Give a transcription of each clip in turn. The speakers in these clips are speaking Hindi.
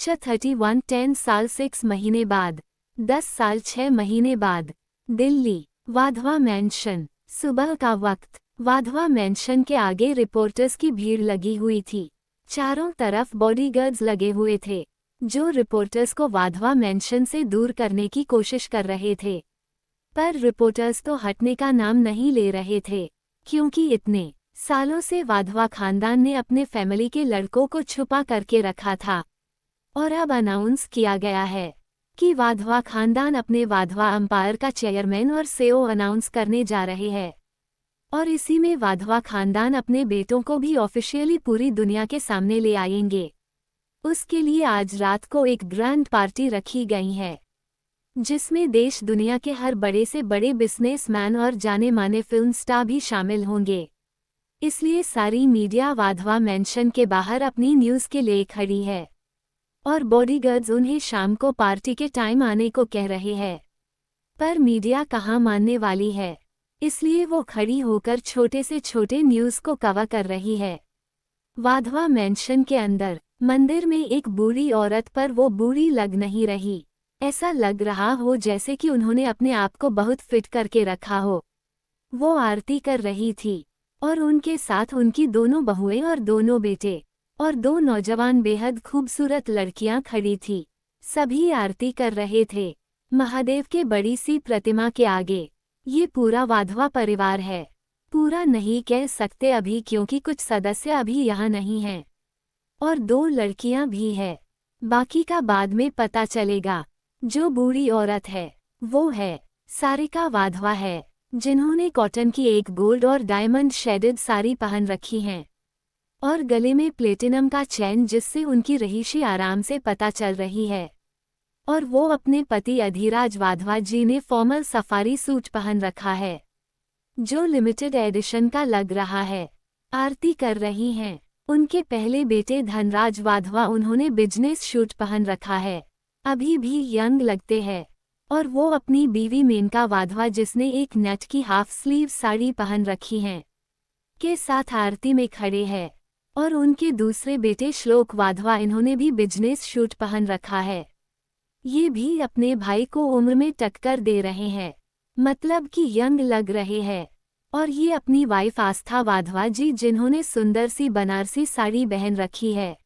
31 10 साल 6 महीने बाद, 10 साल 6 महीने बाद, दिल्ली, वाधवा मैंशन। सुबह का वक्त, वाधवा मैंशन के आगे रिपोर्टर्स की भीड़ लगी हुई थी। चारों तरफ बॉडीगार्ड्स लगे हुए थे, जो रिपोर्टर्स को वाधवा मैंशन से दूर करने की कोशिश कर रहे थे। पर रिपोर्टर्स तो हटने का नाम नहीं ले रहे थे, क्योंकि इतने सालों से वाधवा खानदान ने अपने फैमिली के लड़कों को छुपा करके रखा था। और अब अनाउंस किया गया है कि वाधवा खानदान अपने वाधवा अंपायर का चेयरमैन और सीईओ अनाउंस करने जा रहे हैं। और इसी में वाधवा खानदान अपने बेटों को भी ऑफिशियली पूरी दुनिया के सामने ले आएंगे। उसके लिए आज रात को एक ग्रैंड पार्टी रखी गई है, जिसमें देश दुनिया के हर बड़े से बड़े बिजनेसमैन और जाने माने फिल्म स्टार भी शामिल होंगे। इसलिए सारी मीडिया वाधवा मैंशन के बाहर अपनी न्यूज़ के लिए खड़ी है और बॉडीगार्ड्स उन्हें शाम को पार्टी के टाइम आने को कह रहे हैं। पर मीडिया कहाँ मानने वाली है, इसलिए वो खड़ी होकर छोटे से छोटे न्यूज़ को कवर कर रही है। वाधवा मैंशन के अंदर मंदिर में एक बूढ़ी औरत पर वो बूढ़ी लग नहीं रही। ऐसा लग रहा हो जैसे कि उन्होंने अपने आप को बहुत फिट करके रखा हो। वो आरती कर रही थी और उनके साथ उनकी दोनों बहुएं और दोनों बेटे और दो नौजवान बेहद खूबसूरत लड़कियां खड़ी थी। सभी आरती कर रहे थे महादेव के बड़ी सी प्रतिमा के आगे। ये पूरा वाधवा परिवार है। पूरा नहीं कह सकते अभी, क्योंकि कुछ सदस्य अभी यहाँ नहीं हैं और दो लड़कियां भी है। बाकी का बाद में पता चलेगा। जो बूढ़ी औरत है वो है सारिका वाधवा है, जिन्होंने कॉटन की एक गोल्ड और डायमंड शेडेड साड़ी पहन रखी है और गले में प्लेटिनम का चैन, जिससे उनकी रहीशी आराम से पता चल रही है। और वो अपने पति अधिराज वाधवा जी ने फॉर्मल सफारी सूट पहन रखा है, जो लिमिटेड एडिशन का लग रहा है। आरती कर रही हैं उनके पहले बेटे धनराज वाधवा। उन्होंने बिजनेस सूट पहन रखा है, अभी भी यंग लगते हैं। और वो अपनी बीवी मेनका वाधवा, जिसने एक नेट की हाफ स्लीव साड़ी पहन रखी है, के साथ आरती में खड़े हैं। और उनके दूसरे बेटे श्लोक वाधवा, इन्होंने भी बिजनेस सूट पहन रखा है। ये भी अपने भाई को उम्र में टक्कर दे रहे हैं, मतलब कि यंग लग रहे हैं। और ये अपनी वाइफ आस्था वाधवा जी, जिन्होंने सुंदर सी बनारसी साड़ी पहन रखी है,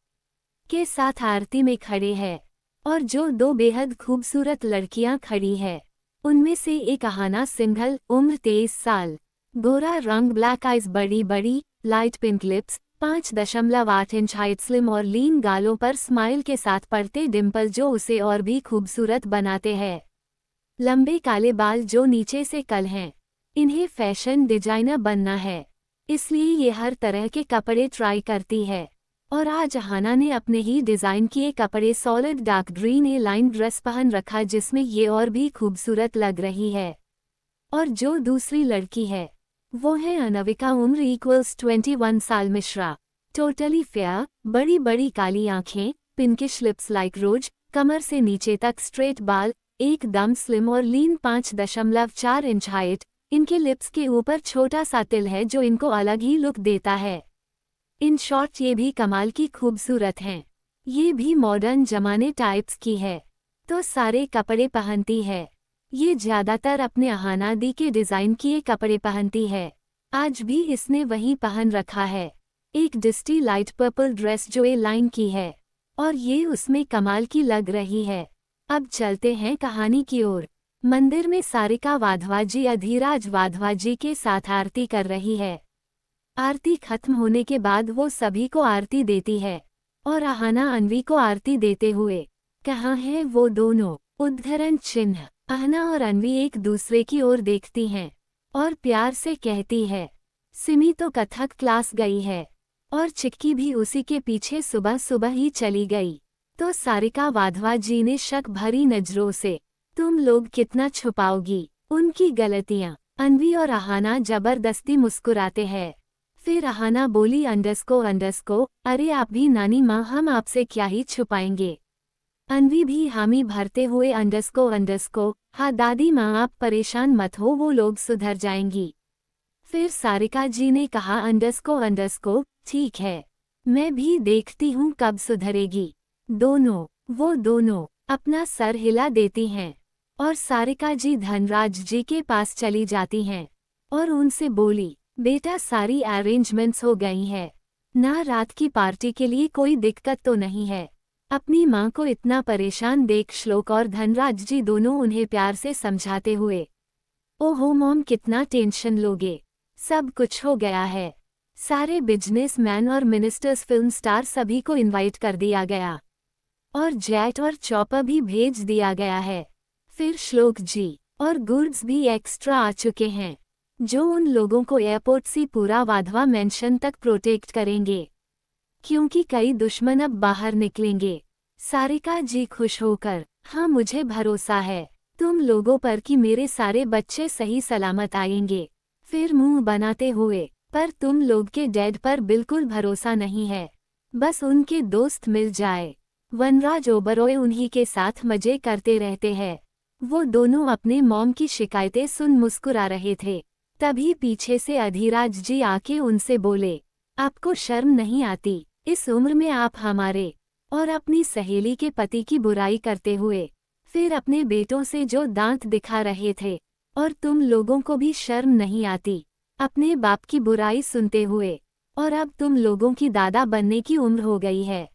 के साथ आरती में खड़े हैं। और जो दो बेहद खूबसूरत लड़कियां खड़ी है, उनमें से एक अहाना सिंघल, उम्र 23 साल, गोरा रंग, ब्लैक आइज, बड़ी बड़ी light pink lips, 5.8 inch height, slim और लीन गालों पर स्माइल के साथ पड़ते डिम्पल, जो उसे और भी खूबसूरत बनाते हैं। लंबे काले बाल जो नीचे से कल हैं। इन्हें फैशन डिजाइनर बनना है, इसलिए ये हर तरह के कपड़े ट्राई करती है। और आज अहाना ने अपने ही डिज़ाइन किए कपड़े सॉलिड डार्क ग्रीन ए लाइन ड्रेस पहन रखा, जिसमें ये और भी खूबसूरत लग रही है। और जो दूसरी लड़की है वो है अनविका, उम्र इक्वल्स 21 साल, मिश्रा, टोटली फेयर, बड़ी बड़ी काली आंखें, पिंकिश लिप्स लाइक रोज, कमर से नीचे तक स्ट्रेट बाल, एकदम स्लिम और लीन, 5.4 इंच हाइट। इनके लिप्स के ऊपर छोटा सा तिल है, जो इनको अलग ही लुक देता है। इन शॉर्ट ये भी कमाल की खूबसूरत हैं। ये भी मॉडर्न जमाने टाइप्स की है, तो सारे कपड़े पहनती है। ये ज़्यादातर अपने अहाना दी के डिज़ाइन किए कपड़े पहनती है। आज भी इसने वही पहन रखा है, एक डिस्टी लाइट पर्पल ड्रेस जो ए लाइन की है, और ये उसमें कमाल की लग रही है। अब चलते हैं कहानी की ओर। मंदिर में सारिका वाधवा जी अधिराज वाधवा जी के साथ आरती कर रही है। आरती खत्म होने के बाद वो सभी को आरती देती है और अहाना अनवी को आरती देते हुए, कहाँ हैं वो दोनों, उद्धरण चिन्ह। अहना और अनवी एक दूसरे की ओर देखती हैं और प्यार से कहती है, सिमी तो कथक क्लास गई है और चिक्की भी उसी के पीछे सुबह सुबह ही चली गई। तो सारिका वाधवा जी ने शक भरी नजरों से, तुम लोग कितना छुपाओगी उनकी गलतियां। अनवी और अहाना जबरदस्ती मुस्कुराते हैं। फिर अहाना बोली, अंडस्को, अरे आप भी नानी माँ, हम आपसे क्या ही छुपाएंगे। अनवी भी हामी भरते हुए, अंडस्को, हाँ दादी माँ आप परेशान मत हो, वो लोग सुधर जाएंगी। फिर सारिका जी ने कहा, अंडस्को, ठीक है, मैं भी देखती हूँ कब सुधरेगी। दोनों वो दोनों अपना सर हिला देती हैं और सारिका जी धनराज जी के पास चली जाती हैं और उनसे बोली, बेटा सारी अरेंजमेंट्स हो गई हैं ना, रात की पार्टी के लिए कोई दिक्कत तो नहीं है। अपनी माँ को इतना परेशान देख श्लोक और धनराज जी दोनों उन्हें प्यार से समझाते हुए, ओहो मॉम कितना टेंशन लोगे, सब कुछ हो गया है। सारे बिजनेसमैन और मिनिस्टर्स, फिल्म स्टार सभी को इनवाइट कर दिया गया और जेट और चॉपर भी भेज दिया गया है। फिर श्लोक जी और गुड्स भी एक्स्ट्रा आ चुके हैं जो उन लोगों को एयरपोर्ट से पूरा वाधवा मेंशन तक प्रोटेक्ट करेंगे, क्योंकि कई दुश्मन अब बाहर निकलेंगे। सारिका जी खुश होकर, हाँ मुझे भरोसा है तुम लोगों पर कि मेरे सारे बच्चे सही सलामत आएंगे। फिर मुंह बनाते हुए, पर तुम लोग के डैड पर बिल्कुल भरोसा नहीं है, बस उनके दोस्त मिल जाए। वनराज ओबरॉय उन्हीं के साथ मजे करते रहते हैं। वो दोनों अपने मॉम की शिकायतें सुन मुस्कुरा रहे थे। तभी पीछे से अधिराज जी आके उनसे बोले, आपको शर्म नहीं आती, इस उम्र में आप हमारे और अपनी सहेली के पति की बुराई करते हुए फिर अपने बेटों से जो दांत दिखा रहे थे, और तुम लोगों को भी शर्म नहीं आती अपने बाप की बुराई सुनते हुए, और अब तुम लोगों की दादा बनने की उम्र हो गई है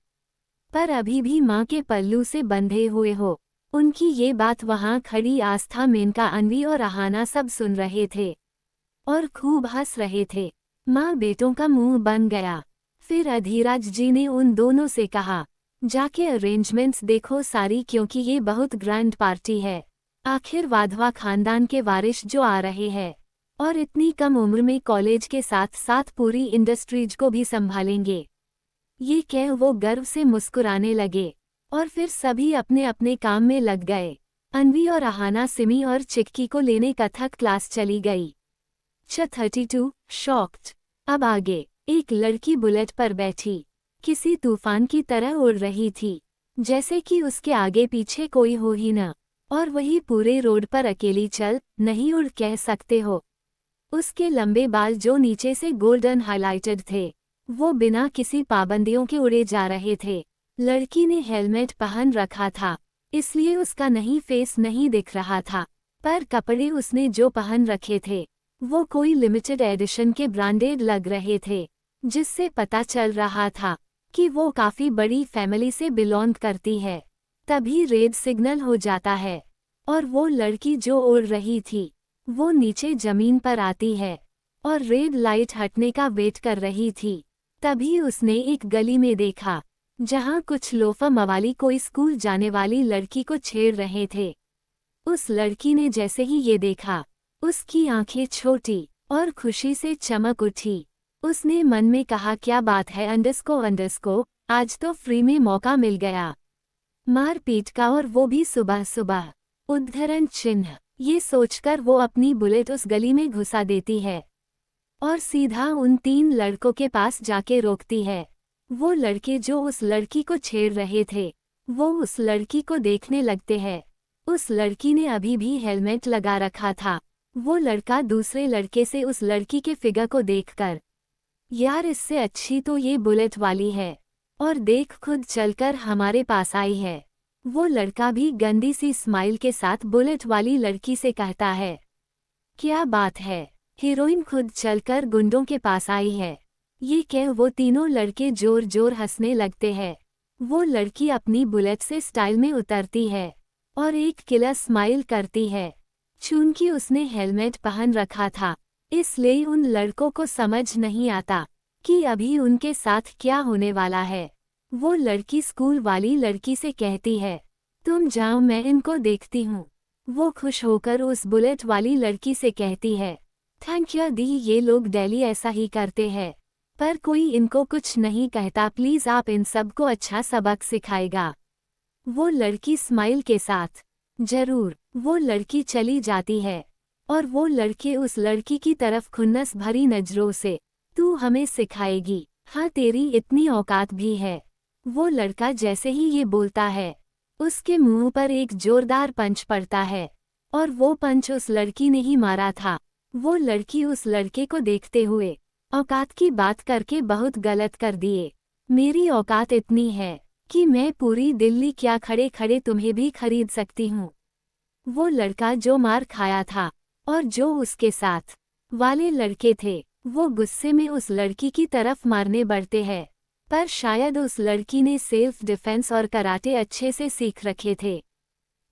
पर अभी भी माँ के पल्लू से बंधे हुए हो। उनकी ये बात वहाँ खड़ी आस्था, मेनका, अनवी और अहाना सब सुन रहे थे और खूब हंस रहे थे। माँ बेटों का मुंह बन गया। फिर अधिराज जी ने उन दोनों से कहा, जाके अरेंजमेंट्स देखो सारी, क्योंकि ये बहुत ग्रैंड पार्टी है। आखिर वाधवा खानदान के वारिस जो आ रहे हैं और इतनी कम उम्र में कॉलेज के साथ साथ पूरी इंडस्ट्रीज को भी संभालेंगे। ये कह वो गर्व से मुस्कुराने लगे और फिर सभी अपने अपने काम में लग गए। अनवी और अहाना सिमी और चिक्की को लेने कथक क्लास चली गई। 32 शॉक्ड। अब आगे एक लड़की बुलेट पर बैठी किसी तूफान की तरह उड़ रही थी, जैसे कि उसके आगे पीछे कोई हो ही न, और वही पूरे रोड पर अकेली चल नहीं उड़ कह सकते हो। उसके लंबे बाल जो नीचे से गोल्डन हाइलाइटेड थे, वो बिना किसी पाबंदियों के उड़े जा रहे थे। लड़की ने हेलमेट पहन रखा था, इसलिए उसका नहीं फेस नहीं दिख रहा था, पर कपड़े उसने जो पहन रखे थे वो कोई लिमिटेड एडिशन के ब्रांडेड लग रहे थे, जिससे पता चल रहा था कि वो काफी बड़ी फैमिली से बिलोंग करती है। तभी रेड सिग्नल हो जाता है और वो लड़की जो उड़ रही थी वो नीचे जमीन पर आती है और रेड लाइट हटने का वेट कर रही थी। तभी उसने एक गली में देखा जहां कुछ लोफर मवाली कोई स्कूल जाने वाली लड़की को छेड़ रहे थे। उस लड़की ने जैसे ही ये देखा, उसकी आंखें छोटी और खुशी से चमक उठी। उसने मन में कहा, क्या बात है अंडरस्को, आज तो फ्री में मौका मिल गया मारपीट का, और वो भी सुबह सुबह। उद्धरण चिन्ह। ये सोचकर वो अपनी बुलेट उस गली में घुसा देती है और सीधा उन 3 लड़कों के पास जाके रोकती है। वो लड़के जो उस लड़की को छेड़ रहे थे वो उस लड़की को देखने लगते हैं। उस लड़की ने अभी भी हेलमेट लगा रखा था। वो लड़का दूसरे लड़के से उस लड़की के फिगर को देखकर, यार इससे अच्छी तो ये बुलेट वाली है, और देख खुद चलकर हमारे पास आई है। वो लड़का भी गंदी सी स्माइल के साथ बुलेट वाली लड़की से कहता है, क्या बात है, हीरोइन खुद चलकर गुंडों के पास आई है। ये कह वो तीनों लड़के जोर जोर हंसने लगते हैं। वो लड़की अपनी बुलेट से स्टाइल में उतरती है और एक किलर स्माइल करती है। चूंकि उसने हेलमेट पहन रखा था, इसलिए उन लड़कों को समझ नहीं आता कि अभी उनके साथ क्या होने वाला है। वो लड़की स्कूल वाली लड़की से कहती है, तुम जाओ मैं इनको देखती हूँ। वो खुश होकर उस बुलेट वाली लड़की से कहती है, थैंक यू दी, ये लोग डेली ऐसा ही करते हैं, पर कोई इनको कुछ नहीं कहता, प्लीज आप इन सबको अच्छा सबक सिखाएगा। वो लड़की स्माइल के साथ, जरूर। वो लड़की चली जाती है और वो लड़के उस लड़की की तरफ खुन्नस भरी नजरों से, तू हमें सिखाएगी, हाँ तेरी इतनी औकात भी है। वो लड़का जैसे ही ये बोलता है, उसके मुंह पर एक जोरदार पंच पड़ता है, और वो पंच उस लड़की ने ही मारा था। वो लड़की उस लड़के को देखते हुए, औकात की बात करके बहुत गलत कर दिए। मेरी औकात इतनी है कि मैं पूरी दिल्ली क्या खड़े खड़े तुम्हें भी खरीद सकती हूँ। वो लड़का जो मार खाया था और जो उसके साथ वाले लड़के थे, वो गुस्से में उस लड़की की तरफ मारने बढ़ते हैं, पर शायद उस लड़की ने सेल्फ डिफेंस और कराटे अच्छे से सीख रखे थे।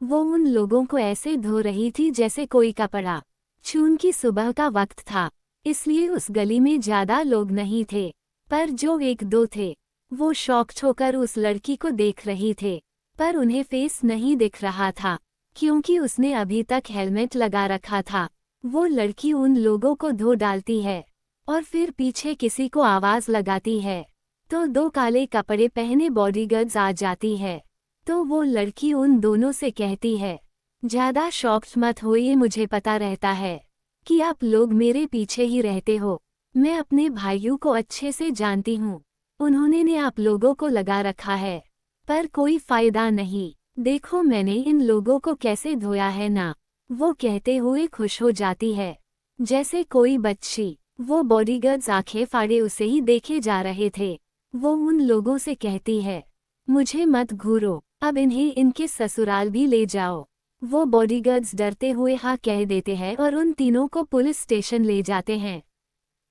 वो उन लोगों को ऐसे धो रही थी जैसे कोई कपड़ा। जून की सुबह का वक्त था, इसलिए उस गली में ज्यादा लोग नहीं थे, पर जो एक दो थे वो शॉक्ड होकर उस लड़की को देख रही थे, पर उन्हें फेस नहीं दिख रहा था क्योंकि उसने अभी तक हेलमेट लगा रखा था। वो लड़की उन लोगों को धो डालती है और फिर पीछे किसी को आवाज लगाती है तो दो काले कपड़े पहने बॉडीगार्ड्स आ जाती है। तो वो लड़की उन दोनों से कहती है, ज्यादा शॉक्ड मत होइए, मुझे पता रहता है कि आप लोग मेरे पीछे ही रहते हो। मैं अपने भाइयों को अच्छे से जानती हूँ, उन्होंने ने आप लोगों को लगा रखा है, पर कोई फायदा नहीं। देखो मैंने इन लोगों को कैसे धोया है ना। वो कहते हुए खुश हो जाती है जैसे कोई बच्ची। वो बॉडीगार्ड्स आंखें फाड़े उसे ही देखे जा रहे थे। वो उन लोगों से कहती है, मुझे मत घूरो, अब इन्हें इनके ससुराल भी ले जाओ। वो बॉडीगार्ड्स डरते हुए हाँ कह देते हैं और उन तीनों को पुलिस स्टेशन ले जाते हैं।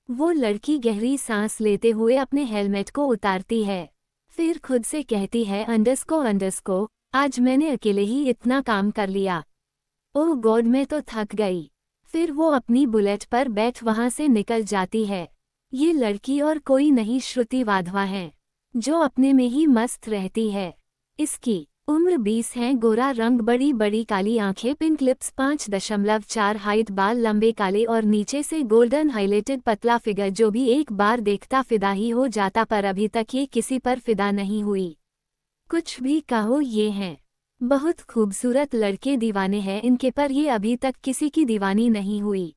वो लड़की गहरी सांस लेते हुए अपने हेलमेट को उतारती है, फिर खुद से कहती है अंडरस्को आज मैंने अकेले ही इतना काम कर लिया। ओह गॉड मैं तो थक गई। फिर वो अपनी बुलेट पर बैठ वहां से निकल जाती है। ये लड़की और कोई नहीं श्रुति वाधवा है, जो अपने में ही मस्त रहती है। इसकी उम्र 20 है, गोरा रंग, बड़ी बड़ी काली आंखें, पिंक लिप्स, 5.4 हाइट, बाल लंबे काले और नीचे से गोल्डन हाइलाइटेड, पतला फिगर जो भी एक बार देखता फिदा ही हो जाता, पर अभी तक ये किसी पर फिदा नहीं हुई। कुछ भी कहो, ये हैं बहुत खूबसूरत लड़के, दीवाने हैं इनके, पर ये अभी तक किसी की दीवानी नहीं हुई।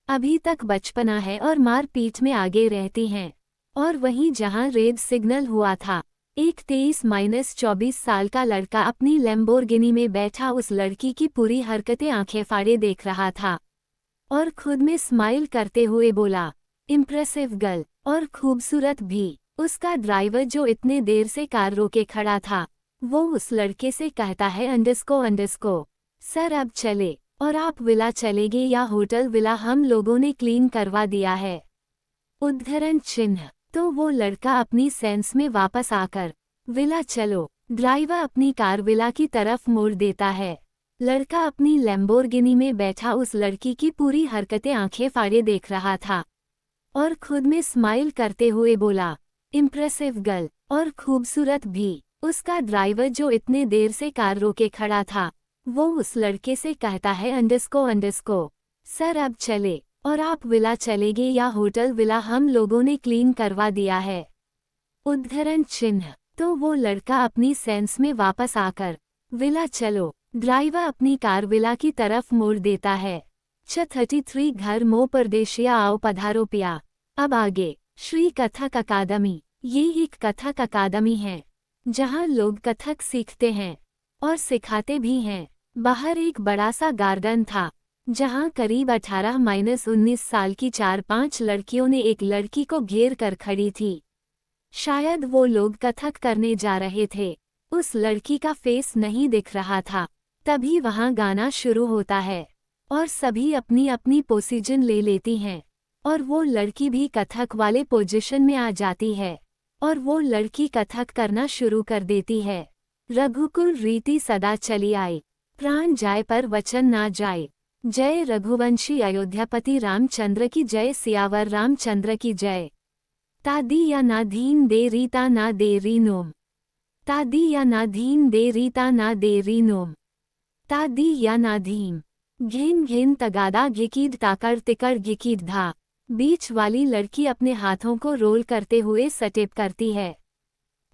अभी तक बचपना है और मार पीट में आगे रहती हैं। और वहीं जहां रेड सिग्नल हुआ था, एक 23-24 साल का लड़का अपनी लैम्बोर्गिनी में बैठा उस लड़की की पूरी हरकतें आंखें फाड़े देख रहा था और खुद में स्माइल करते हुए बोला, इम्प्रेसिव गर्ल, और खूबसूरत भी। उसका ड्राइवर जो इतने देर से कार रोके खड़ा था, वो उस लड़के से कहता है अंडरस्को सर अब चले, और आप विला चलेंगे या होटल? विला हम लोगों ने क्लीन करवा दिया है। उद्धरण चिन्ह। तो वो लड़का अपनी सेंस में वापस आकर, विला चलो। ड्राइवर अपनी कार विला की तरफ मोड़ देता है। लड़का अपनी लैम्बोर्गिनी में बैठा उस लड़की की पूरी हरकतें आंखें फाड़े देख रहा था और खुद में स्माइल करते हुए बोला, इम्प्रेसिव गर्ल, और खूबसूरत भी। उसका ड्राइवर जो इतने देर से कार रोके खड़ा था, वो उस लड़के से कहता है अंडरस्को सर अब चले, और आप विला चलेंगे या होटल? विला हम लोगों ने क्लीन करवा दिया है। उद्धरण चिन्ह। तो वो लड़का अपनी सेंस में वापस आकर, विला चलो। ड्राइवर अपनी कार विला की तरफ मोड़ देता है। 33 घर मो परदेशिया आओ पधारो पिया। अब आगे श्री कथक अकादमी। ये एक कथक अकादमी है जहां लोग कथक सीखते हैं और सिखाते भी हैं। बाहर एक बड़ा सा गार्डन था जहां करीब 18-19 साल की 4-5 लड़कियों ने एक लड़की को घेर कर खड़ी थी। शायद वो लोग कथक करने जा रहे थे। उस लड़की का फेस नहीं दिख रहा था। तभी वहां गाना शुरू होता है और सभी अपनी अपनी पोजीशन ले लेती हैं और वो लड़की भी कथक वाले पोजीशन में आ जाती है और वो लड़की कथक करना शुरू कर देती है। रघुकुल रीति सदा चली आई, प्राण जाए पर वचन ना जाए। जय रघुवंशी अयोध्यापति रामचंद्र की जय, सियावर रामचंद्र की जय। तादी या ना धीन दे रीता ना दे री नोम। तादी या ना धीन दे रीता ना दे री नोम। तादी या ना धीम। घिन घिन तगादा घिकीड ताकर तिकर घिकीड धा। बीच वाली लड़की अपने हाथों को रोल करते हुए स्टेप करती है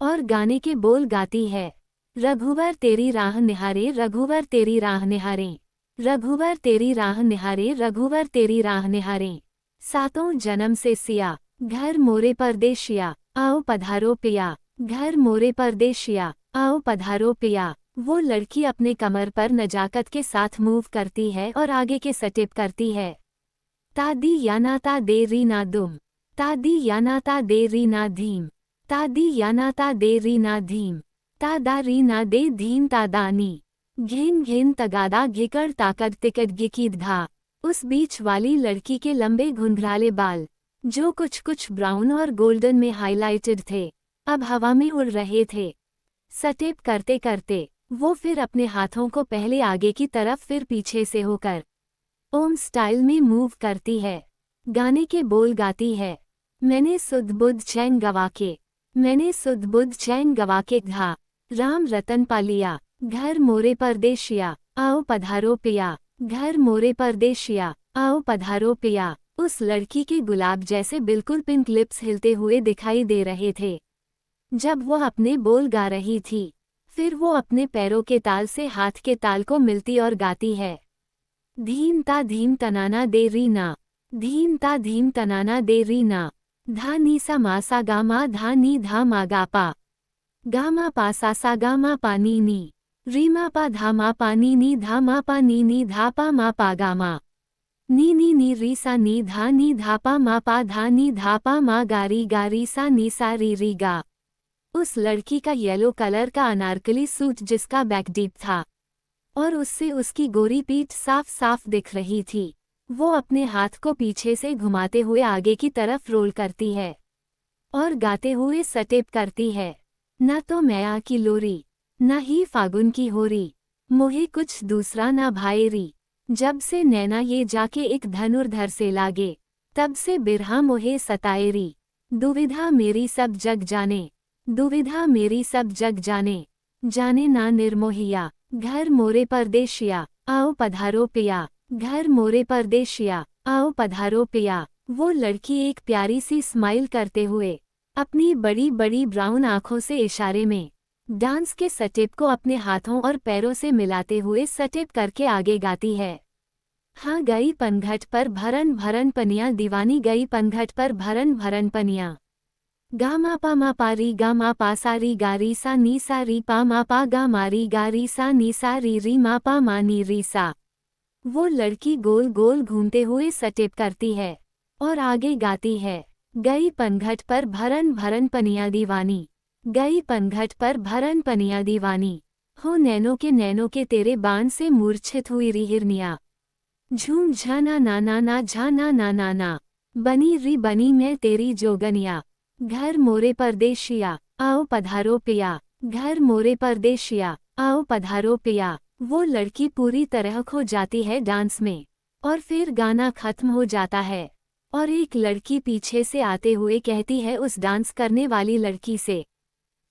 और गाने के बोल गाती है। रघुवर तेरी राह निहारे, रघुवर तेरी राह निहारे, रघुवर तेरी राह निहारे, रघुवर तेरी राह निहारे। सातों जन्म से सिया, घर मोरे परदेशिया, आओ पधारो पिया। घर मोरे परदेशिया, आओ पधारो पिया। वो लड़की अपने कमर पर नजाकत के साथ मूव करती है और आगे के स्टेप करती है। तादी याना ता दे री ना दुम। तादी याना ता दे री ना धीम। तादी याना ता दे री ना धीम। तादा रीना दे धीम तादानी, घिन घिन तगादा घिकड़ ताकत तिकट गिकीद घा। उस बीच वाली लड़की के लंबे घुंघराले बाल, जो कुछ कुछ ब्राउन और गोल्डन में हाइलाइटेड थे, अब हवा में उड़ रहे थे। स्टेप करते करते वो फिर अपने हाथों को पहले आगे की तरफ फिर पीछे से होकर ओम स्टाइल में मूव करती है। गाने के बोल गाती है, मैंने सुध बुध चैन गवा के, मैंने सुध बुध चैन गवा के घा। राम रतन पा लिया, घर मोरे परदेशिया, आओ पधारो पिया, घर मोरे परदेशिया, आओ पधारो पिया। उस लड़की के गुलाब जैसे बिल्कुल पिंक लिप्स हिलते हुए दिखाई दे रहे थे जब वो अपने बोल गा रही थी। फिर वो अपने पैरों के ताल से हाथ के ताल को मिलती और गाती है, धीम ता धीम तनाना दे रीना, धीम ता धीम तनाना दे रीना। धा नी सा मा सा गा मा धा नी धा मा गा पा, गा मा पा सा गा मा पा नी नी, री मा पा धा मा पा नी धा मा पा नी धा पा मा पा गा मा, नी री सा नी धा पा मा पा धा नी धा पा मा गारी सा री गा। उस लड़की का येलो कलर का अनारकली सूट जिसका बैक डीप था और उससे उसकी गोरी पीठ साफ साफ दिख रही थी, वो अपने हाथ को पीछे से घुमाते हुए आगे की तरफ रोल करती है और गाते हुए स्टेप करती है, न तो मैया की लोरी, न ही फागुन की होरी, मोहे कुछ दूसरा न भाएरी। जब से नैना ये जाके एक धनुर्धर से लागे, तब से बिरहा मोहे सताएरी। दुविधा मेरी सब जग जाने, दुविधा मेरी सब जग जाने, जाने ना निर्मोहिया, घर मोरे परदेशिया, आओ पधारो पिया, घर मोरे परदेशिया, आओ पधारो पिया। वो लड़की एक प्यारी सी स्माइल करते हुए अपनी बड़ी बड़ी ब्राउन आंखों से इशारे में डांस के स्टेप को अपने हाथों और पैरों से मिलाते हुए स्टेप करके आगे गाती है। हाँ गई पनघट पर भरन भरन पनिया, दीवानी गई पनघट पर भरन भरन पनिया। गा मा पा री गा मा पा सा री गा री सा नी सा री पा मा पा गा मारी गा री सा नी सा री मा पा मा नी री सा। वो लड़की गोल गोल घूमते हुए स्टेप करती है और आगे गाती है, गई पनघट पर भरन भरन पनिया दीवानी, गई पनघट पर भरन पनिया दीवानी। हो नैनों के तेरे बाण से मूर्छित हुई री हिरनिया, झूम झना ना ना ना झना ना ना ना, बनी री बनी मैं तेरी जोगनिया। घर मोरे परदेशिया, आओ पधारो पिया, घर मोरे परदेशिया, आओ पधारो पिया। वो लड़की पूरी तरह खो जाती है डांस में और फिर गाना खत्म हो जाता है और एक लड़की पीछे से आते हुए कहती है उस डांस करने वाली लड़की से,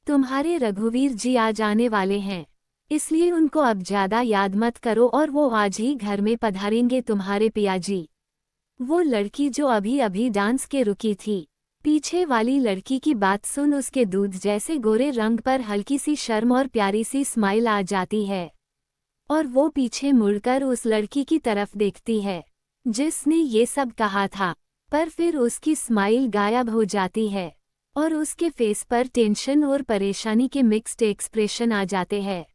तुम्हारे रघुवीर जी आ जाने वाले हैं, इसलिए उनको अब ज्यादा याद मत करो और वो आज ही घर में पधारेंगे तुम्हारे पिया जी। वो लड़की जो अभी अभी डांस के रुकी थी, पीछे वाली लड़की की बात सुन उसके दूध जैसे गोरे रंग पर हल्की सी शर्म और प्यारी सी स्माइल आ जाती है और वो पीछे मुड़कर उस लड़की की तरफ देखती है जिसने ये सब कहा था, पर फिर उसकी स्माइल गायब हो जाती है और उसके फेस पर टेंशन और परेशानी के मिक्स्ड एक्सप्रेशन आ जाते हैं।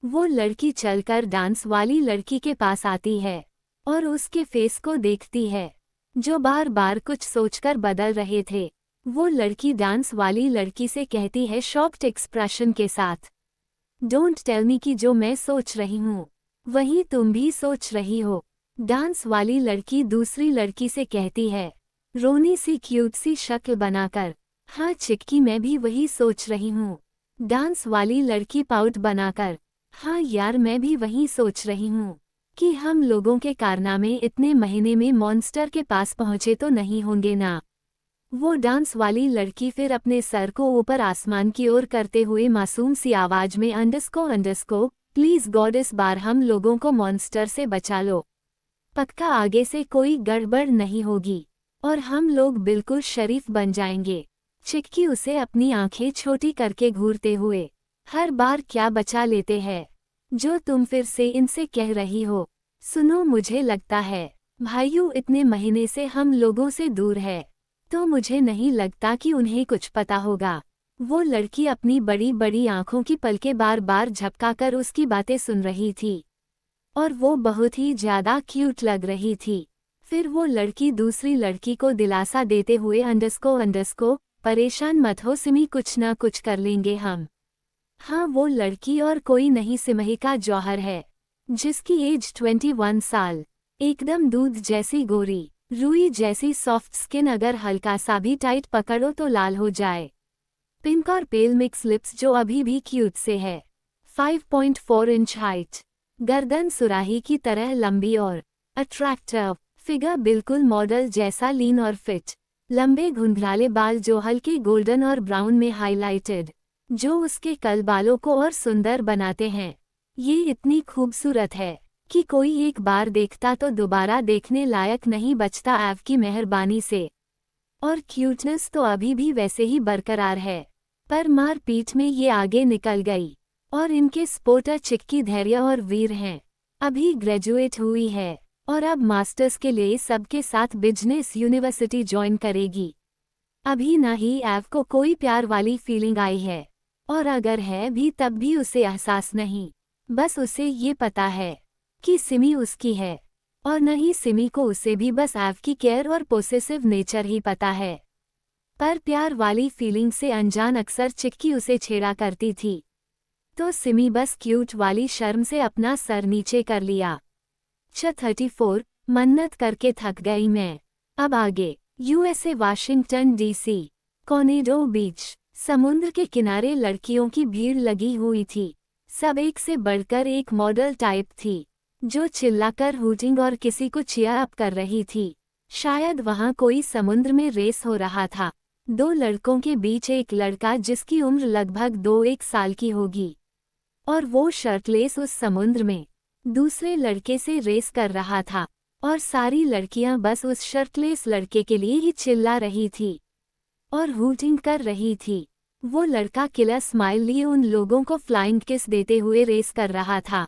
वो लड़की चलकर डांस वाली लड़की के पास आती है और उसके फेस को देखती है जो बार बार कुछ सोचकर बदल रहे थे। वो लड़की डांस वाली लड़की से कहती है शॉक्ड एक्सप्रेशन के साथ, डोंट टेल मी कि जो मैं सोच रही हूँ वही तुम भी सोच रही हो। डांस वाली लड़की दूसरी लड़की से कहती है रोनी सी क्यूट सी शक्ल बनाकर, हाँ चिक्की मैं भी वही सोच रही हूँ। डांस वाली लड़की पाउट बनाकर, हाँ यार मैं भी वही सोच रही हूँ कि हम लोगों के कारनामे इतने महीने में मॉन्स्टर के पास पहुँचे तो नहीं होंगे ना। वो डांस वाली लड़की फिर अपने सर को ऊपर आसमान की ओर करते हुए मासूम सी आवाज में अंडरस्को प्लीज गॉड इस बार हम लोगों को मॉन्स्टर से बचा लो, पक्का आगे से कोई गड़बड़ नहीं होगी और हम लोग बिल्कुल शरीफ बन जाएंगे। चिक्की उसे अपनी आंखें छोटी करके घूरते हुए, हर बार क्या बचा लेते हैं जो तुम फिर से इनसे कह रही हो। सुनो मुझे लगता है भाइयों इतने महीने से हम लोगों से दूर है तो मुझे नहीं लगता कि उन्हें कुछ पता होगा। वो लड़की अपनी बड़ी बड़ी आंखों की पलकें बार बार झपकाकर उसकी बातें सुन रही थी और वो बहुत ही ज्यादा क्यूट लग रही थी। फिर वो लड़की दूसरी लड़की को दिलासा देते हुए अंडरस्को परेशान मत हो सिमी, कुछ ना कुछ कर लेंगे हम। हाँ, वो लड़की और कोई नहीं सिमहिका जौहर है, जिसकी एज 21 साल। एकदम दूध जैसी गोरी, रुई जैसी सॉफ्ट स्किन, अगर हल्का सा भी टाइट पकड़ो तो लाल हो जाए। पिंक और पेल मिक्स लिप्स जो अभी भी क्यूट से है। 5.4 इंच हाइट, गर्दन सुराही की तरह लंबी और अट्रैक्टिव। फिगर बिल्कुल मॉडल जैसा लीन और फिट। लंबे घुंघराले बाल जो हल्के गोल्डन और ब्राउन में हाइलाइटेड, जो उसके कल बालों को और सुंदर बनाते हैं। ये इतनी खूबसूरत है कि कोई एक बार देखता तो दोबारा देखने लायक नहीं बचता ऐव की मेहरबानी से। और क्यूटनेस तो अभी भी वैसे ही बरकरार है, पर मारपीट में ये आगे निकल गई। और इनके स्पोर्टर चिक्की धैर्य और वीर हैं। अभी ग्रेजुएट हुई है और अब मास्टर्स के लिए सबके साथ बिजनेस यूनिवर्सिटी ज्वाइन करेगी। अभी ना ही ऐव को कोई प्यार वाली फीलिंग आई है, और अगर है भी तब भी उसे एहसास नहीं। बस उसे ये पता है कि सिमी उसकी है, और न ही सिमी को उसे भी बस ऐव की केयर और पोसेसिव नेचर ही पता है। पर प्यार वाली फीलिंग से अनजान अक्सर चिक्की उसे छेड़ा करती थी, तो सिमी बस क्यूट वाली शर्म से अपना सर नीचे कर लिया। 34 मन्नत करके थक गई मैं। अब आगे यूएसए वाशिंगटन डीसी, कॉर्नेडो बीच। समुद्र के किनारे लड़कियों की भीड़ लगी हुई थी। सब एक से बढ़कर एक मॉडल टाइप थी, जो चिल्लाकर हूटिंग और किसी को चीयर अप कर रही थी। शायद वहां कोई समुद्र में रेस हो रहा था। दो लड़कों के बीच एक लड़का जिसकी उम्र लगभग 2-1 साल की होगी, और वो शर्टलेस उस समुद्र में दूसरे लड़के से रेस कर रहा था, और सारी लड़कियां बस उस शर्टलेस लड़के के लिए ही चिल्ला रही थी और हूटिंग कर रही थी। वो लड़का किलर स्माइल लिए उन लोगों को फ्लाइंग किस देते हुए रेस कर रहा था,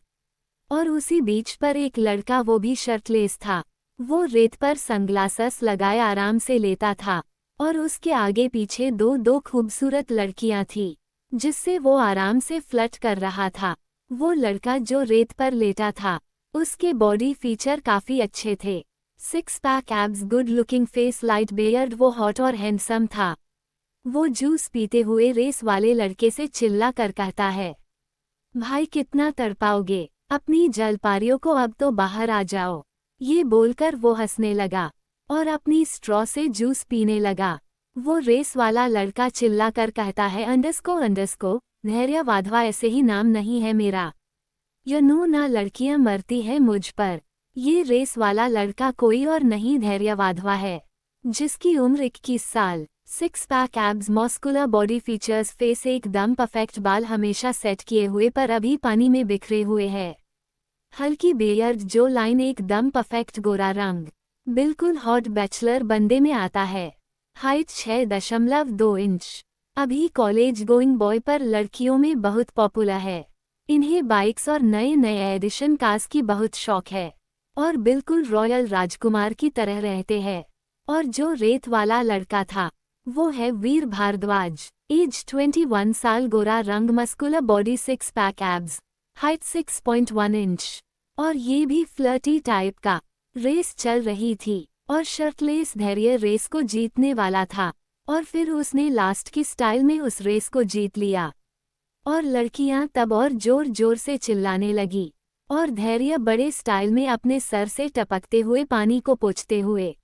और उसी बीच पर एक लड़का, वो भी शर्टलेस था। वो रेत पर सनग्लासेस लगाए आराम से लेता था, और उसके आगे पीछे दो खूबसूरत लड़कियां थीं, जिससे वो आराम से फ्लर्ट कर रहा था। वो लड़का जो रेत पर लेटा था, उसके बॉडी फीचर काफी अच्छे थे। 6 pack abs, good looking face, light Baird. वो हॉट और हैंडसम था। वो जूस पीते हुए रेस वाले लड़के से चिल्ला कर कहता है, भाई कितना तड़पाओगे, अपनी जलपारियों को अब तो बाहर आ जाओ। ये बोलकर वो हंसने लगा और अपनी स्ट्रॉ से जूस पीने लगा। वो रेस वाला लड़का चिल्लाकर कहता है, अंडरस्को धैर्य वाधवा, ऐसे ही नाम नहीं है मेरा। ना लड़कियां मरती हैं मुझ पर। ये रेस वाला लड़का कोई और नहीं धैर्य वाधवा है, जिसकी उम्र 21 साल। 6 pack abs, muscular body features, face एकदम परफेक्ट, बाल हमेशा सेट किए हुए पर अभी पानी में बिखरे हुए हैं। हल्की बेयर्ड जो लाइन, एकदम परफेक्ट गोरा रंग, बिल्कुल हॉट बैचलर बंदे में आता है। Height 6.2 inch. अभी कॉलेज गोइंग बॉय पर लड़कियों में बहुत पॉपुलर है। इन्हें बाइक्स और नए नए एडिशन कार्स की बहुत शौक है, और बिल्कुल रॉयल राजकुमार की तरह रहते हैं। और जो रेत वाला लड़का था, वो है वीर भारद्वाज। एज 21 साल, गोरा रंग, muscular body, 6 pack abs, height 6.1 inch. और ये भी फ्लर्टी टाइप का। रेस चल रही थी और शर्टलेस धैर्य रेस को जीतने वाला था, और फिर उसने लास्ट की स्टाइल में उस रेस को जीत लिया। और लड़कियां तब और जोर जोर से चिल्लाने लगी, और धैर्य बड़े स्टाइल में अपने सर से टपकते हुए पानी को पोंछते हुए,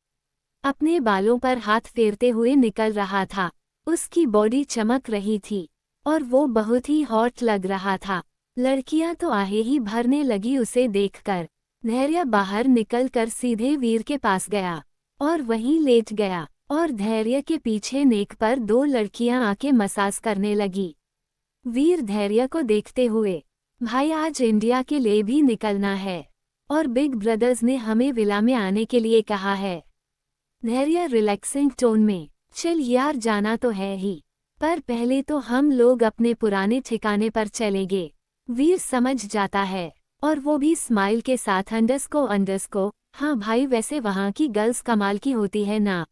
अपने बालों पर हाथ फेरते हुए निकल रहा था। उसकी बॉडी चमक रही थी और वो बहुत ही हॉट लग रहा था। लड़कियां तो आहे ही भरने लगी उसे देखकर। धैर्य बाहर निकलकर सीधे वीर के पास गया और वहीं लेट गया, और धैर्य के पीछे नेक पर 2 लड़कियां आके मसाज करने लगी। वीर धैर्य को देखते हुए, भाई आज इंडिया के लिए भी निकलना है, और बिग ब्रदर्स ने हमें विला में आने के लिए कहा है। धैर्य रिलैक्सिंग टोन में, चल यार जाना तो है ही, पर पहले तो हम लोग अपने पुराने ठिकाने पर चलेंगे। वीर समझ जाता है, और वो भी स्माइल के साथ, अंडरस्को हाँ भाई, वैसे वहाँ की गर्ल्स कमाल की होती है ना।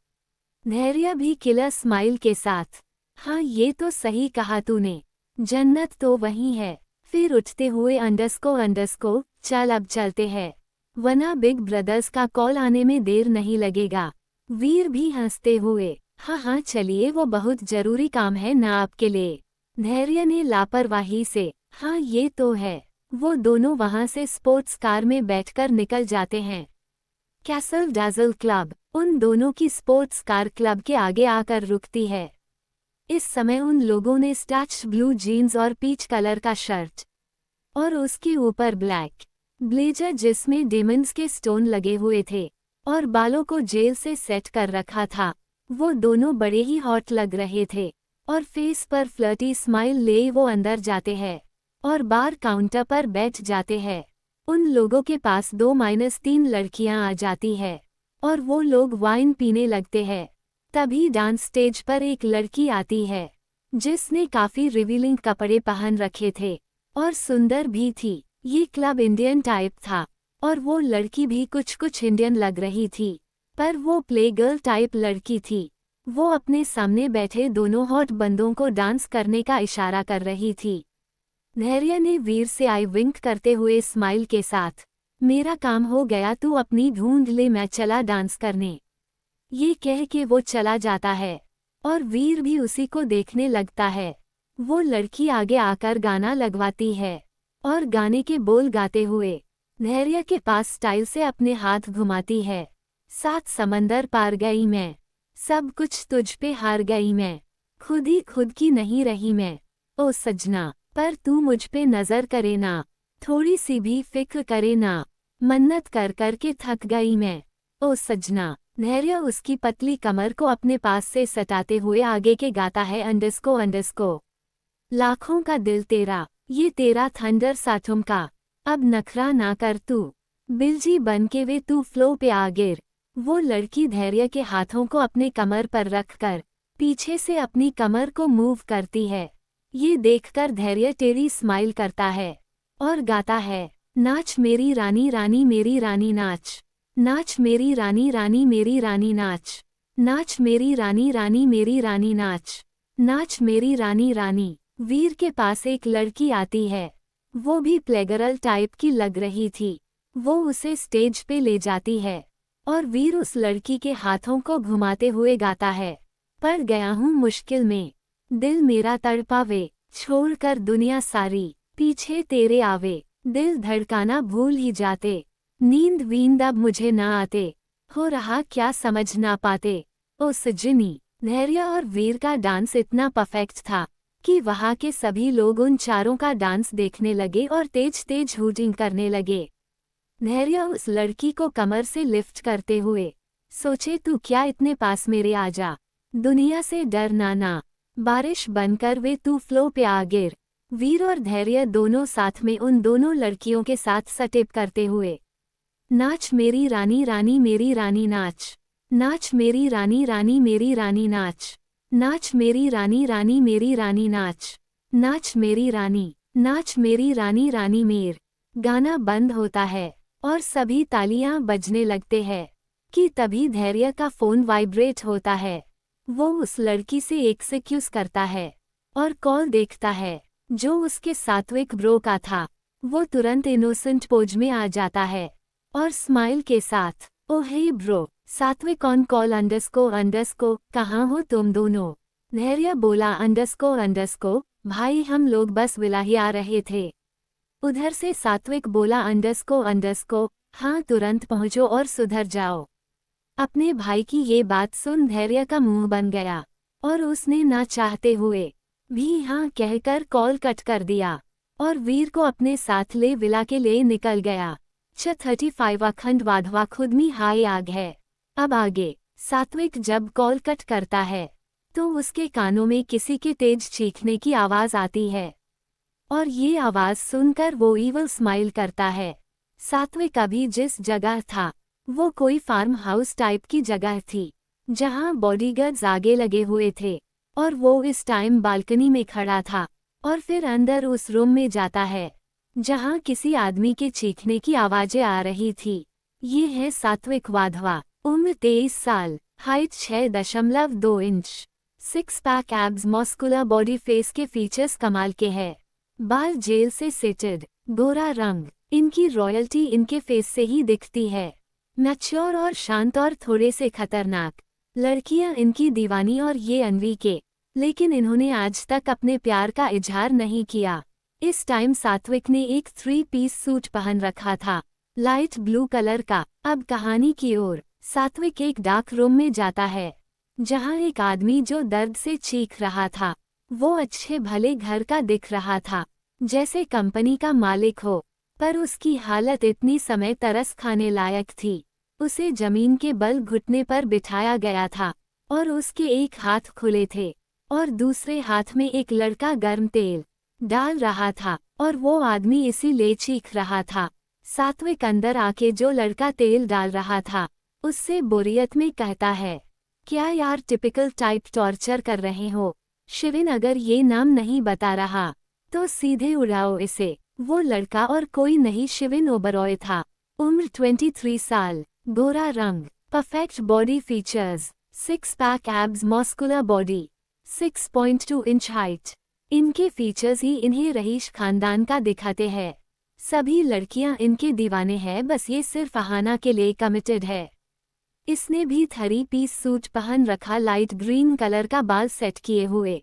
धैर्य भी किलर स्माइल के साथ, हाँ ये तो सही कहा तूने, जन्नत तो वहीं है। फिर उठते हुए अंडरस्को चल अब चलते हैं, वरना बिग ब्रदर्स का कॉल आने में देर नहीं लगेगा। वीर भी हंसते हुए, हाँ चलिए, वो बहुत जरूरी काम है ना आपके लिए। धैर्य ने लापरवाही से, हाँ ये तो है। वो दोनों वहां से स्पोर्ट्स कार में बैठकर निकल जाते हैं। कैसल डाजल क्लब उन दोनों की स्पोर्ट्स कार क्लब के आगे आकर रुकती है। इस समय उन लोगों ने स्टार्च ब्लू जीन्स और पीच कलर का शर्ट और उसके ऊपर ब्लैक ब्लेजर जिसमें डेमंड्स के स्टोन लगे हुए थे और बालों को जेल से सेट कर रखा था। वो दोनों बड़े ही हॉट लग रहे थे और फेस पर फ्लर्टी स्माइल ले वो अंदर जाते हैं और बार काउंटर पर बैठ जाते हैं। उन लोगों के पास 2-3 लड़कियां आ जाती है और वो लोग वाइन पीने लगते हैं। तभी डांस स्टेज पर एक लड़की आती है जिसने काफी रिवीलिंग कपड़े पहन रखे थे और सुंदर भी थी। ये क्लब इंडियन टाइप था और वो लड़की भी कुछ इंडियन लग रही थी, पर वो प्ले गर्ल टाइप लड़की थी। वो अपने सामने बैठे दोनों हॉट बंदों को डांस करने का इशारा कर रही थी। धैर्य ने वीर से आई विंक करते हुए स्माइल के साथ, मेरा काम हो गया, तू अपनी ढूंढ ले, मैं चला डांस करने। ये कह के वो चला जाता है और वीर भी उसी को देखने लगता है। वो लड़की आगे आकर गाना लगवाती है और गाने के बोल गाते हुए धैर्य के पास स्टाइल से अपने हाथ घुमाती है। 7 समंदर पार गई मैं, सब कुछ तुझ पे हार गई मैं, खुद ही खुद की नहीं रही मैं। ओ सजना, पर तू मुझ पे नजर करे ना, थोड़ी सी भी फिक्र करे ना, मन्नत कर कर के थक गई मैं। ओ सजना। धैर्य उसकी पतली कमर को अपने पास से सटाते हुए आगे के गाता है, अंडस्को लाखों का दिल तेरा, ये तेरा थंडर सा ठुमका, अब नखरा ना कर तू, बिलजी बन के वे तू फ्लो पे आ गिर। वो लड़की धैर्य के हाथों को अपने कमर पर रखकर पीछे से अपनी कमर को मूव करती है। ये देखकर धैर्य टेढ़ी स्माइल करता है और गाता है, नाच मेरी रानी रानी मेरी रानी नाच, नाच मेरी रानी रानी मेरी रानी नाच, नाच मेरी रानी रानी मेरी रानी नाच, नाच मेरी रानी रानी। वीर के पास एक लड़की आती है, वो भी प्लेगरल टाइप की लग रही थी। वो उसे स्टेज पे ले जाती है और वीर उस लड़की के हाथों को घुमाते हुए गाता है, पड़ गया हूँ मुश्किल में, दिल मेरा तड़पावे, छोड़कर दुनिया सारी, पीछे तेरे आवे, दिल धड़काना भूल ही जाते, नींद वींद अब मुझे ना आते, हो रहा क्या समझ ना पाते। ओ सजनी। धैर्य और वीर का डांस इतना परफेक्ट था कि वहाँ के सभी लोग उन चारों का डांस देखने लगे और तेज तेज हूटिंग करने लगे। धैर्य उस लड़की को कमर से लिफ्ट करते हुए सोचे, तू क्या इतने पास मेरे आ जा, दुनिया से डर ना, बारिश बनकर वे तू फ्लो पे आ गिर। वीर और धैर्य दोनों साथ में उन दोनों लड़कियों के साथ स्टेप करते हुए, नाच मेरी रानी रानी मेरी रानी नाच, नाच मेरी रानी रानी मेरी रानी नाच, नाच मेरी रानी रानी मेरी रानी नाच, नाच मेरी रानी, नाच मेरी रानी रानी मेर। गाना बंद होता है और सभी तालियां बजने लगते हैं कि तभी धैर्य का फोन वाइब्रेट होता है। वो उस लड़की से एक्सक्यूज करता है और कॉल देखता है जो उसके सात्विक ब्रो का था। वो तुरंत इनोसेंट पोज में आ जाता है और स्माइल के साथ, ओ हे ब्रो, सात्विक ऑन कॉल अंडरस्को, कहाँ हो तुम दोनों। धैर्य बोला, अंडरस्को, भाई हम लोग बस विलाही आ रहे थे। उधर से सात्विक बोला, अंडरस्को, हाँ तुरंत पहुँचो और सुधर जाओ। अपने भाई की ये बात सुन धैर्य का मुंह बन गया और उसने ना चाहते हुए भी हाँ कहकर कॉल कट कर दिया और वीर को अपने साथ ले विला के लिए निकल गया। 35 अखंड वाधवा खुद में हाई आग है। अब आगे सात्विक जब कॉल कट करता है तो उसके कानों में किसी के तेज चीखने की आवाज आती है और ये आवाज सुनकर वो ईवल स्माइल करता है। सात्विक अभी जिस जगह था वो कोई फार्म हाउस टाइप की जगह थी जहां बॉडीगार्ड्स आगे लगे हुए थे और वो इस टाइम बालकनी में खड़ा था और फिर अंदर उस रूम में जाता है जहां किसी आदमी के चीखने की आवाजें आ रही थी। ये है सात्विक वाधवा, उम्र 23 साल, height 6.2 inch, 6 pack abs, muscular body, face के फीचर्स कमाल के हैं, बाल जेल से सेटेड, गोरा रंग, इनकी रॉयल्टी इनके फेस से ही दिखती है। मैच्योर और शांत और थोड़े से खतरनाक, लड़कियां इनकी दीवानी और ये अनवी के लेकिन इन्होंने आज तक अपने प्यार का इजहार नहीं किया। इस टाइम सात्विक ने एक 3 पीस सूट पहन रखा था, लाइट ब्लू कलर का। अब कहानी की ओर। सात्विक एक डार्क रूम में जाता है, जहां एक आदमी जो दर्द से चीख रहा था। वो अच्छे भले घर का दिख रहा था, जैसे कंपनी का मालिक हो, पर उसकी हालत इतनी समय तरस खाने लायक थी। उसे जमीन के बल घुटने पर बिठाया गया था और उसके एक हाथ खुले थे और दूसरे हाथ में एक लड़का गर्म तेल डाल रहा था और वो आदमी इसीलिए चीख रहा था। सात्विक अंदर आके जो लड़का तेल डाल रहा था उससे बोरियत में कहता है, क्या यार टिपिकल टाइप टॉर्चर कर रहे हो। शिविन अगर ये नाम नहीं बता रहा तो सीधे उड़ाओ इसे। वो लड़का और कोई नहीं शिविन ओबरॉय था। उम्र 23 साल, गोरा रंग, perfect body features, 6 pack abs, muscular body, 6.2 inch height. इनके फीचर्स ही इन्हें रईस खानदान का दिखाते हैं। सभी लड़कियां इनके दीवाने हैं, बस ये सिर्फ अहाना के लिए कमिटेड है। इसने भी 3 पीस सूट पहन रखा, लाइट ग्रीन कलर का, बाल सेट किए हुए,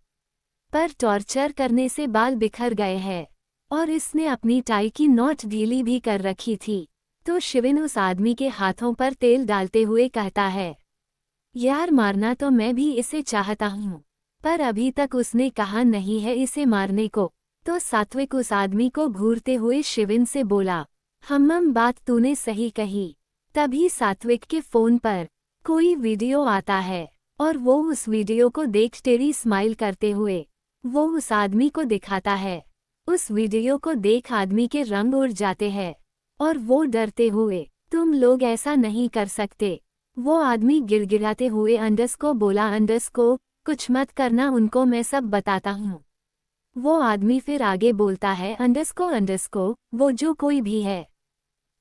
पर टॉर्चर करने से बाल बिखर गए हैं और इसने अपनी टाई की नॉट ढीली भी कर रखी थी। तो शिविन उस आदमी के हाथों पर तेल डालते हुए कहता है, यार मारना तो मैं भी इसे चाहता हूँ, पर अभी तक उसने कहा नहीं है इसे मारने को। तो सात्विक उस आदमी को घूरते हुए शिविन से बोला, बात तूने सही कही। तभी सात्विक के फोन पर कोई वीडियो आता है और वो उस वीडियो को देख टेरी स्माइल करते हुए वो उस आदमी को दिखाता है। उस वीडियो को देख आदमी के रंग उड़ जाते हैं और वो डरते हुए, तुम लोग ऐसा नहीं कर सकते। वो आदमी गिड़गिड़ाते हुए अंडरस्को बोला, अंडरस्को कुछ मत करना उनको, मैं सब बताता हूँ। वो आदमी फिर आगे बोलता है, अंडरस्को वो जो कोई भी है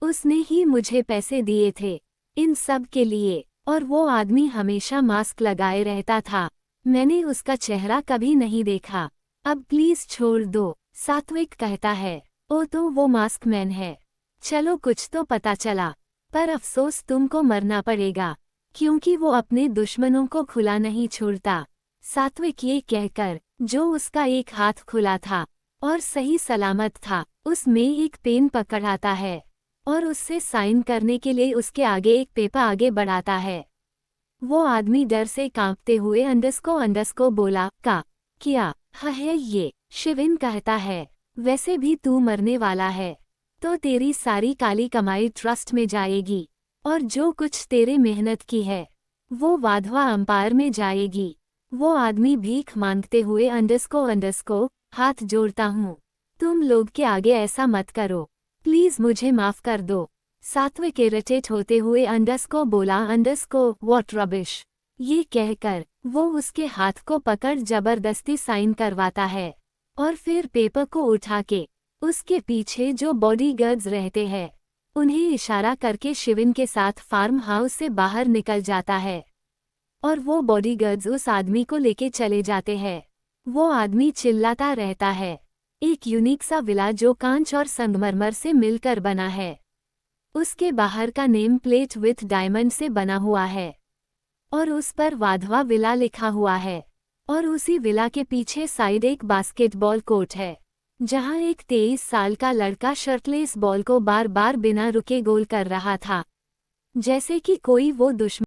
उसने ही मुझे पैसे दिए थे इन सब के लिए, और वो आदमी हमेशा मास्क लगाए रहता था। मैंने उसका चेहरा कभी नहीं देखा, अब प्लीज छोड़ दो। सात्विक कहता है, ओ तो वो मास्क मैन है। चलो कुछ तो पता चला, पर अफसोस तुमको मरना पड़ेगा क्योंकि वो अपने दुश्मनों को खुला नहीं छोड़ता। सात्विक ये कहकर, जो उसका एक हाथ खुला था और सही सलामत था, उसमें एक पेन पकड़ाता है और उससे साइन करने के लिए उसके आगे एक पेपर आगे बढ़ाता है। वो आदमी डर से कांपते हुए अंडरस्को बोला, का क्या है ये। शिविन कहता है, वैसे भी तू मरने वाला है तो तेरी सारी काली कमाई ट्रस्ट में जाएगी और जो कुछ तेरे मेहनत की है वो वाधवा अंपायर में जाएगी। वो आदमी भीख मांगते हुए, अंडरस्को हाथ जोड़ता हूँ, तुम लोग के आगे ऐसा मत करो, प्लीज मुझे माफ कर दो। सात्विक इरिटेट होते हुए अंडरस्को बोला, व्हाट रबिश। ये कहकर वो उसके हाथ को पकड़ जबरदस्ती साइन करवाता है और फिर पेपर को उठा के उसके पीछे जो बॉडीगार्ड्स रहते हैं उन्हें इशारा करके शिविन के साथ फार्म हाउस से बाहर निकल जाता है और वो बॉडीगार्ड्स उस आदमी को लेके चले जाते हैं। वो आदमी चिल्लाता रहता है, एक यूनिक सा विला जो कांच और संगमरमर से मिलकर बना है। उसके बाहर का नेम प्लेट विथ डायमंड से बना हुआ है और उस पर वाधवा विला लिखा हुआ है। और उसी विला के पीछे साइड एक बास्केटबॉल कोर्ट है, जहां एक 23 साल का लड़का शर्टलेस बॉल को बार बार बिना रुके गोल कर रहा था, जैसे कि कोई वो दुश्मन